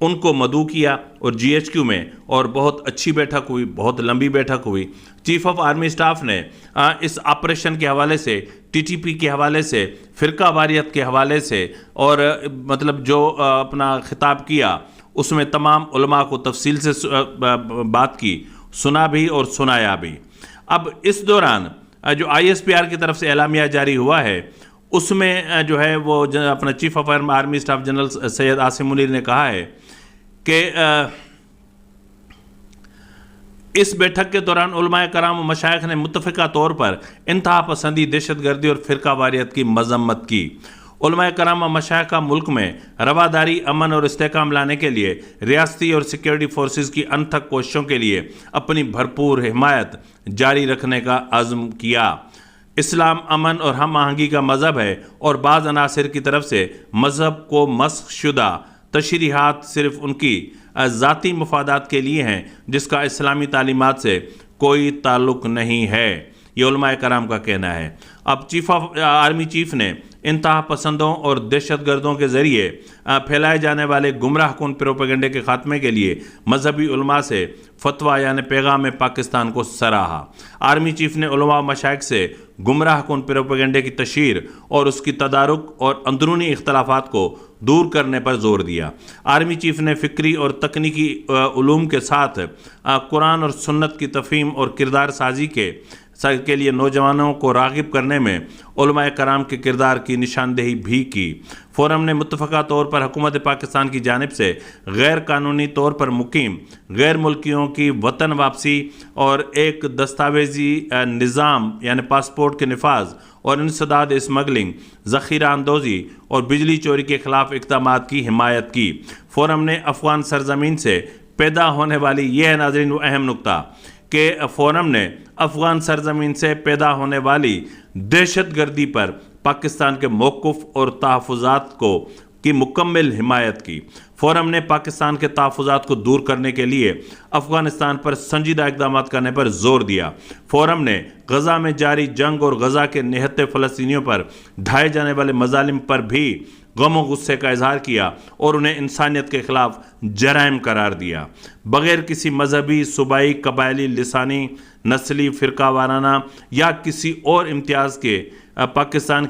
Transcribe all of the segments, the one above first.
ان کو مدعو کیا اور جی ایچ کیو میں اور بہت اچھی بیٹھک ہوئی, بہت لمبی بیٹھک ہوئی. چیف آف آرمی اسٹاف نے اس آپریشن کے حوالے سے, ٹی ٹی پی کے حوالے سے, فرقہ واریت کے حوالے سے اور مطلب جو اپنا خطاب کیا اس میں تمام علماء کو تفصیل سے بات کی, سنا بھی اور سنایا بھی. اب اس دوران جو آئی ایس پی آر کی طرف سے اعلامیہ جاری ہوا ہے اس میں جو ہے وہ اپنا chief of army staff general Syed Asim Munir نے کہا ہے کہ اس بیٹھک کے دوران علماء کرام و مشائخ نے متفقہ طور پر انتہا پسندی, دہشت گردی اور فرقہ واریت کی مذمت کی. علماء کرام و مشائخ کا ملک میں رواداری, امن اور استحکام لانے کے لیے ریاستی اور سیکیورٹی فورسز کی انتھک کوششوں کے لیے اپنی بھرپور حمایت جاری رکھنے کا عزم کیا. اسلام امن اور ہم آہنگی کا مذہب ہے اور بعض عناصر کی طرف سے مذہب کو مسخ شدہ تشریحات صرف ان کی ذاتی مفادات کے لیے ہیں جس کا اسلامی تعلیمات سے کوئی تعلق نہیں ہے. یہ علماء کرام کا کہنا ہے. اب چیف آف آرمی چیف نے انتہا پسندوں اور دہشت گردوں کے ذریعے پھیلائے جانے والے گمراہ کن پروپیگنڈے کے خاتمے کے لیے مذہبی علماء سے فتویٰ یعنی پیغام پاکستان کو سراہا. آرمی چیف نے علماء و مشائخ سے گمراہ کن پروپیگنڈے کی تشہیر اور اس کی تدارک اور اندرونی اختلافات کو دور کرنے پر زور دیا. آرمی چیف نے فکری اور تکنیکی علوم کے ساتھ قرآن اور سنت کی تفہیم اور کردار سازی کے لیے نوجوانوں کو راغب کرنے میں علماء کرام کے کردار کی نشاندہی بھی کی. فورم نے متفقہ طور پر حکومت پاکستان کی جانب سے غیر قانونی طور پر مقیم غیر ملکیوں کی وطن واپسی اور ایک دستاویزی نظام یعنی پاسپورٹ کے نفاذ اور انسداد اسمگلنگ, ذخیرہ اندوزی اور بجلی چوری کے خلاف اقدامات کی حمایت کی. فورم نے افغان سرزمین سے پیدا ہونے والی, یہ ہے ناظرین وہ اہم نقطہ, کہ فورم نے افغان سرزمین سے پیدا ہونے والی دہشت گردی پر پاکستان کے موقف اور تحفظات کی مکمل حمایت کی. فورم نے پاکستان کے تحفظات کو دور کرنے کے لیے افغانستان پر سنجیدہ اقدامات کرنے پر زور دیا. فورم نے غزہ میں جاری جنگ اور غزہ کے نہتے فلسطینیوں پر ڈھائے جانے والے مظالم پر بھی غم و غصے کا اظہار کیا اور انہیں انسانیت کے خلاف جرائم قرار دیا. بغیر کسی مذہبی, صوبائی, قبائلی, لسانی, نسلی, فرقہ وارانہ یا کسی اور امتیاز کے پاکستان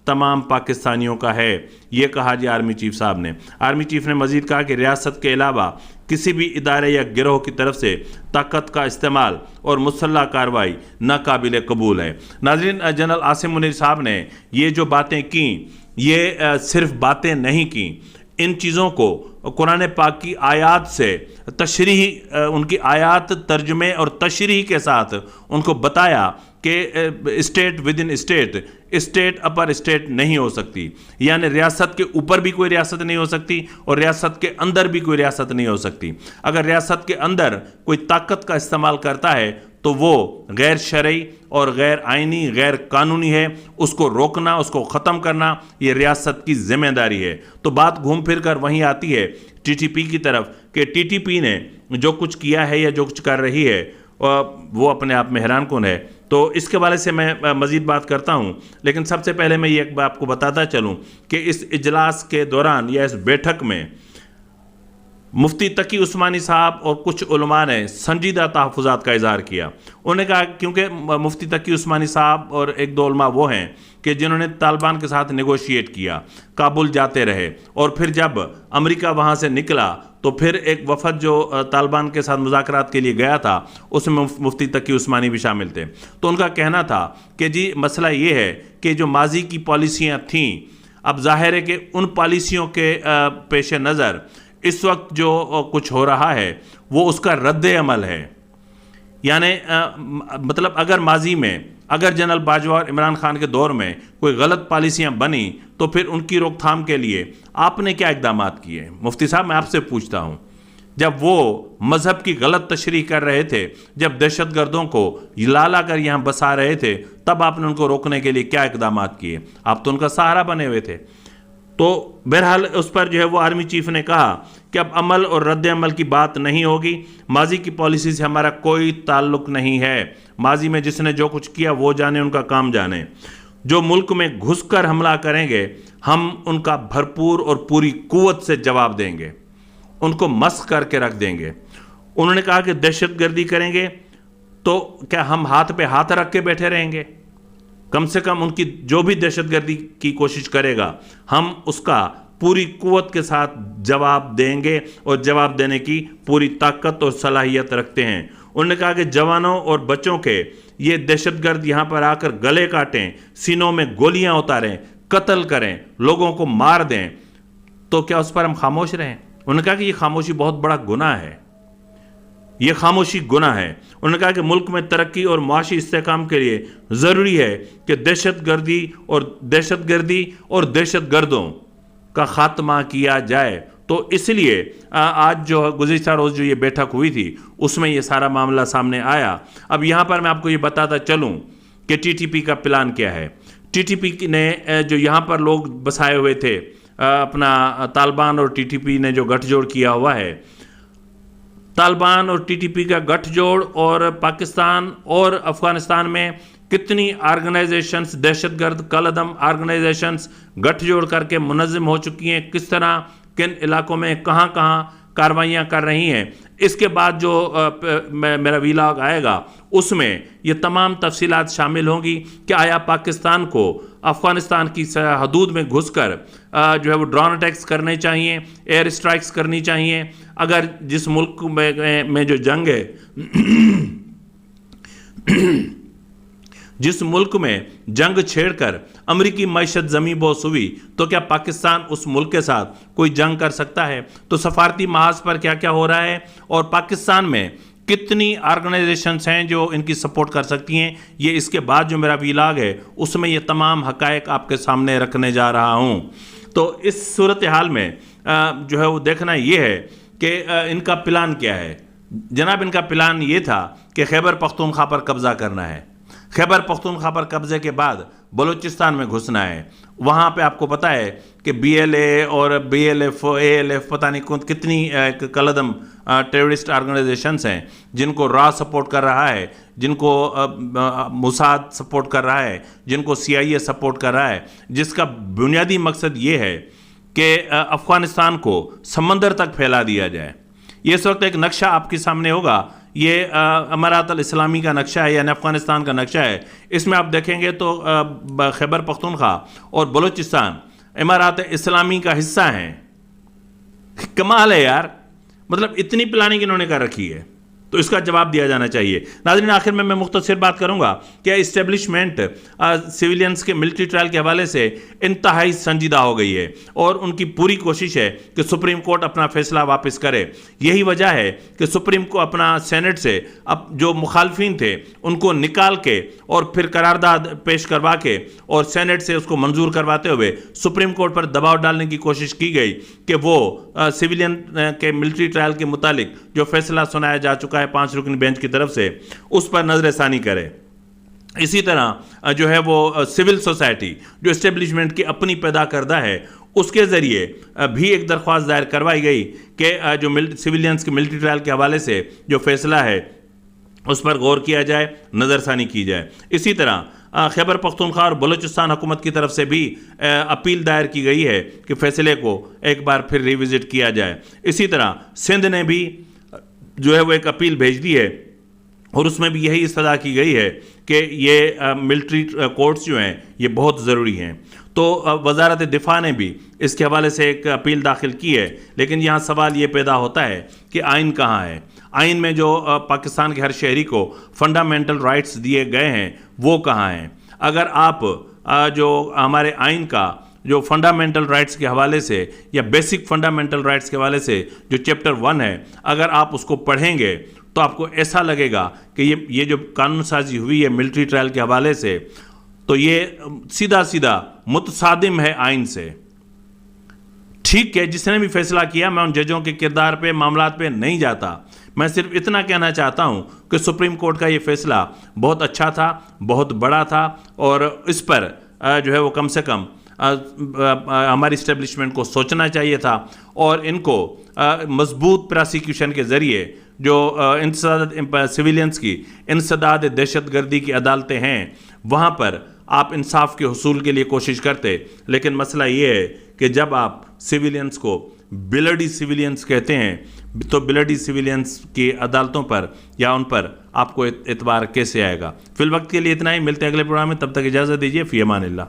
تمام پاکستانیوں کا ہے. یہ کہا جی آرمی چیف صاحب نے. آرمی چیف نے مزید کہا کہ ریاست کے علاوہ کسی بھی ادارے یا گروہ کی طرف سے طاقت کا استعمال اور مسلح کارروائی ناقابل قبول ہے. ناظرین, جنرل عاصم منیر صاحب نے یہ جو باتیں کیں یہ صرف باتیں نہیں کیں, ان چیزوں کو قرآن پاک کی آیات سے تشریح, ان کی آیات ترجمے اور تشریح کے ساتھ ان کو بتایا کہ state with in state, state upper state نہیں ہو سکتی, یعنی ریاست کے اوپر بھی کوئی ریاست نہیں ہو سکتی اور ریاست کے اندر بھی کوئی ریاست نہیں ہو سکتی. اگر ریاست کے اندر کوئی طاقت کا استعمال کرتا ہے تو وہ غیر شرعی اور غیر آئینی, غیر قانونی ہے. اس کو روکنا, اس کو ختم کرنا یہ ریاست کی ذمہ داری ہے. تو بات گھوم پھر کر وہیں آتی ہے ٹی ٹی پی کی طرف کہ ٹی ٹی پی نے جو کچھ کیا ہے یا جو کچھ کر رہی ہے وہ اپنے آپ میں حیران کن ہے. تو اس کے حوالے سے میں مزید بات کرتا ہوں, لیکن سب سے پہلے میں یہ آپ کو بتاتا چلوں کہ اس اجلاس کے دوران یا اس بیٹھک میں مفتی تقی عثمانی صاحب اور کچھ علماء نے سنجیدہ تحفظات کا اظہار کیا. انہوں نے کہا کیونکہ مفتی تقی عثمانی صاحب اور ایک دو علماء وہ ہیں کہ جنہوں نے طالبان کے ساتھ نیگوشیٹ کیا, کابل جاتے رہے, اور پھر جب امریکہ وہاں سے نکلا تو پھر ایک وفد جو طالبان کے ساتھ مذاکرات کے لیے گیا تھا اس میں مفتی تقی عثمانی بھی شامل تھے. تو ان کا کہنا تھا کہ جی مسئلہ یہ ہے کہ جو ماضی کی پالیسیاں تھیں, اب ظاہر ہے کہ ان پالیسیوں کے پیش نظر اس وقت جو کچھ ہو رہا ہے وہ اس کا رد عمل ہے. یعنی مطلب اگر ماضی میں اگر جنرل باجوہ اور عمران خان کے دور میں کوئی غلط پالیسیاں بنی تو پھر ان کی روک تھام کے لیے آپ نے کیا اقدامات کیے؟ مفتی صاحب میں آپ سے پوچھتا ہوں, جب وہ مذہب کی غلط تشریح کر رہے تھے, جب دہشت گردوں کو لا کر یہاں بسا رہے تھے, تب آپ نے ان کو روکنے کے لیے کیا اقدامات کیے؟ آپ تو ان کا سہارا بنے ہوئے تھے. تو بہرحال اس پر جو ہے وہ آرمی چیف نے کہا کہ اب عمل اور رد عمل کی بات نہیں ہوگی, ماضی کی پالیسی سے ہمارا کوئی تعلق نہیں ہے, ماضی میں جس نے جو کچھ کیا وہ جانے, ان کا کام جانے. جو ملک میں گھس کر حملہ کریں گے ہم ان کا بھرپور اور پوری قوت سے جواب دیں گے، ان کو مسخ کر کے رکھ دیں گے۔ انہوں نے کہا کہ دہشت گردی کریں گے تو کیا ہم ہاتھ پہ ہاتھ رکھ کے بیٹھے رہیں گے؟ کم سے کم ان کی جو بھی دہشت گردی کی کوشش کرے گا ہم اس کا پوری قوت کے ساتھ جواب دیں گے، اور جواب دینے کی پوری طاقت اور صلاحیت رکھتے ہیں۔ انہوں نے کہا کہ جوانوں اور بچوں کے یہ دہشت گرد یہاں پر آ کر گلے کاٹیں، سینوں میں گولیاں اتاریں، قتل کریں، لوگوں کو مار دیں، تو کیا اس پر ہم خاموش رہیں؟ انہوں نے کہا کہ یہ خاموشی بہت بڑا گناہ ہے، یہ خاموشی گناہ ہے۔ انہوں نے کہا کہ ملک میں ترقی اور معاشی استحکام کے لیے ضروری ہے کہ دہشت گردی اور دہشت گردوں کا خاتمہ کیا جائے۔ تو اس لیے آج جو گزشتہ روز جو یہ بیٹھک ہوئی تھی اس میں یہ سارا معاملہ سامنے آیا۔ اب یہاں پر میں آپ کو یہ بتاتا چلوں کہ ٹی ٹی پی کا پلان کیا ہے۔ ٹی ٹی پی نے جو یہاں پر لوگ بسائے ہوئے تھے، اپنا طالبان اور ٹی ٹی پی نے جو گٹھ جوڑ کیا ہوا ہے، طالبان اور ٹی ٹی پی کا گٹھ جوڑ، اور پاکستان اور افغانستان میں کتنی آرگنائزیشنز، دہشت گرد کل عدم آرگنائزیشنز گٹھ جوڑ کر کے منظم ہو چکی ہیں، کس طرح کن علاقوں میں کہاں کہاں کاروائیاں کر رہی ہیں۔ اس کے بعد جو میرا ویلاگ آئے گا اس میں یہ تمام تفصیلات شامل ہوں گی کہ آیا پاکستان کو افغانستان کی حدود میں گھس کر جو ہے وہ ڈرون اٹیکس کرنے چاہیے، ایئر اسٹرائکس کرنی چاہیے۔ اگر جس ملک میں جو جنگ ہے جس ملک میں جنگ چھیڑ کر امریکی معیشت زمین بوس ہوئی تو کیا پاکستان اس ملک کے ساتھ کوئی جنگ کر سکتا ہے؟ تو سفارتی محاذ پر کیا کیا ہو رہا ہے، اور پاکستان میں کتنی آرگنائزیشنز ہیں جو ان کی سپورٹ کر سکتی ہیں، یہ اس کے بعد جو میرا ویلاگ ہے اس میں یہ تمام حقائق آپ کے سامنے رکھنے جا رہا ہوں۔ تو اس صورتحال میں جو ہے وہ دیکھنا یہ ہے کہ ان کا پلان کیا ہے۔ جناب ان کا پلان یہ تھا کہ خیبر پختونخوا پر قبضہ کرنا ہے، خیبر پختونخوا پر قبضے کے بعد بلوچستان میں گھسنا ہے۔ وہاں پہ آپ کو پتہ ہے کہ بی ایل اے اور B L F, A L F, پتہ نہیں کتنی کلعدم ٹیررسٹ آرگنائزیشنز ہیں جن کو را سپورٹ کر رہا ہے، جن کو موساد سپورٹ کر رہا ہے، جن کو سی آئی اے سپورٹ کر رہا ہے، جس کا بنیادی مقصد یہ ہے کہ افغانستان کو سمندر تک پھیلا دیا جائے۔ یہ اس وقت ایک نقشہ آپ کے سامنے ہوگا، یہ امارات الاسلامی کا نقشہ ہے، یعنی افغانستان کا نقشہ ہے۔ اس میں آپ دیکھیں گے تو خیبر پختونخوا اور بلوچستان امارات اسلامی کا حصہ ہیں۔ کمال ہے یار، مطلب اتنی پلاننگ انہوں نے کر رکھی ہے، تو اس کا جواب دیا جانا چاہیے۔ ناظرین آخر میں مختصر بات کروں گا کہ اسٹیبلشمنٹ سیویلینز کے ملٹری ٹرائل کے حوالے سے انتہائی سنجیدہ ہو گئی ہے، اور ان کی پوری کوشش ہے کہ سپریم کورٹ اپنا فیصلہ واپس کرے۔ یہی وجہ ہے کہ سپریم کو اپنا سینٹ سے اب جو مخالفین تھے ان کو نکال کے اور پھر قرارداد پیش کروا کے اور سینٹ سے اس کو منظور کرواتے ہوئے سپریم کورٹ پر دباؤ ڈالنے کی کوشش کی گئی کہ وہ سیویلین کے ملٹری ٹرائل کے متعلق جو فیصلہ سنایا جا چکا ہے 5 رکن بینچ کی طرف سے اس پر نظر ثانی کرے۔ اسی طرح جو ہے وہ سول سوسائٹی جو اسٹیبلشمنٹ کی اپنی پیدا کردہ ہے اس کے ذریعے بھی ایک درخواست دائر کروائی گئی کہ جو سویلینز کے ملٹری ٹرائل کے حوالے سے جو فیصلہ ہے اس پر غور کیا جائے، نظر ثانی کی جائے۔ اسی طرح خیبر پختونخوا اور بلوچستان حکومت کی طرف سے بھی اپیل دائر کی گئی ہے کہ فیصلے کو ایک بار پھر ریوزٹ کیا جائے۔ اسی طرح سندھ نے بھی جو ہے وہ ایک اپیل بھیج دی ہے، اور اس میں بھی یہی استدعا کی گئی ہے کہ یہ ملٹری کورٹس جو ہیں یہ بہت ضروری ہیں۔ تو وزارت دفاع نے بھی اس کے حوالے سے ایک اپیل داخل کی ہے، لیکن یہاں سوال یہ پیدا ہوتا ہے کہ آئین کہاں ہے؟ آئین میں جو پاکستان کے ہر شہری کو فنڈامنٹل رائٹس دیے گئے ہیں وہ کہاں ہیں؟ اگر آپ جو ہمارے آئین کا جو فنڈامنٹل رائٹس کے حوالے سے یا بیسک فنڈامنٹل رائٹس کے حوالے سے جو چیپٹر 1 ہے، اگر آپ اس کو پڑھیں گے تو آپ کو ایسا لگے گا کہ یہ جو قانون سازی ہوئی ہے ملٹری ٹرائل کے حوالے سے، تو یہ سیدھا سیدھا متصادم ہے آئین سے۔ ٹھیک ہے، جس نے بھی فیصلہ کیا، میں ان ججوں کے کردار پہ، معاملات پہ نہیں جاتا، میں صرف اتنا کہنا چاہتا ہوں کہ سپریم کورٹ کا یہ فیصلہ بہت اچھا تھا، بہت بڑا تھا، اور اس پر جو ہے وہ کم سے کم ہماری اسٹیبلشمنٹ کو سوچنا چاہیے تھا، اور ان کو مضبوط پراسیکیوشن کے ذریعے جو سویلینز کی انسداد دہشت گردی کی عدالتیں ہیں وہاں پر آپ انصاف کے حصول کے لیے کوشش کرتے. لیکن مسئلہ یہ ہے کہ جب آپ سویلینز کو بلڈی سویلینز کہتے ہیں تو بلڈی سویلینز کی عدالتوں پر یا ان پر آپ کو اعتبار کیسے آئے گا؟ فی الوقت کے لیے اتنا ہی. ملتے ہیں اگلے پروگرام میں، تب تک اجازت دیجیے. فی امان اللہ.